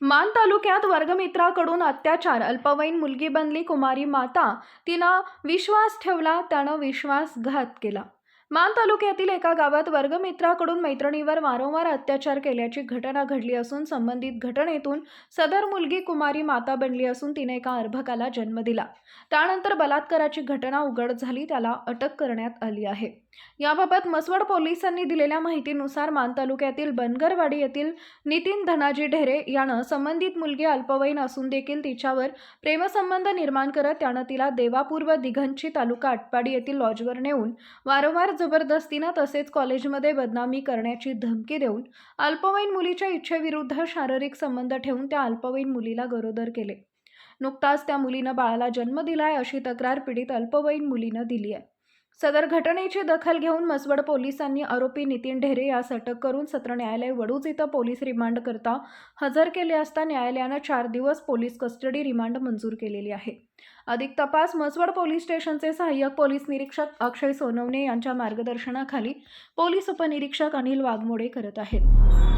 मान तालुक्यात वर्गमित्राकडून अत्याचार, अल्पवयीन मुलगी बनली कुमारी माता, तिनं विश्वास ठेवला, त्यानं विश्वासघात केला। मान तालुक्यातील एका गावात वर्गमित्राकडून मैत्रिणीवर वारंवार अत्याचार केल्याची घटना घडली असून संबंधित घटनेतून सदर मुलगी कुमारी माता बनली असून तिने एका अर्भकाला जन्म दिला। त्यानंतर बलात्काराची घटना उघड झाली, त्याला अटक करण्यात आली आहे। याबाबत मसवड पोलिसांनी दिलेल्या माहितीनुसार मान तालुक्यातील बनगरवाडी येथील नितीन धनाजी ढेरे यानं संबंधित मुलगी अल्पवयीन असून देखील तिच्यावर प्रेमसंबंध निर्माण करत त्यानं तिला देवापूर व दिघंची तालुका आटपाडी येथील लॉजवर नेऊन वारंवार जबरदस्तीनं तसेच कॉलेजमध्ये बदनामी करण्याची धमकी देऊन अल्पवयीन मुलीच्या इच्छेविरुद्ध शारीरिक संबंध ठेवून त्या अल्पवयीन मुलीला गरोदर केले। नुकताच त्या मुलीनं बाळाला जन्म दिलाय अशी तक्रार पीडित अल्पवयीन मुलीनं दिली आहे। सदर घटनेची दखल घेऊन मसवड पोलिसांनी आरोपी नितीन ढेरे यास अटक करून सत्र न्यायालय वडूज इथं पोलीस रिमांड करता हजर केले असता न्यायालयानं 4 दिवस पोलीस कस्टडी रिमांड मंजूर केलेली आहे। अधिक तपास मसवड पोलीस स्टेशनचे सहाय्यक पोलीस निरीक्षक अक्षय सोनवणे यांच्या मार्गदर्शनाखाली पोलीस उपनिरीक्षक अनिल वाघमोडे करत आहेत।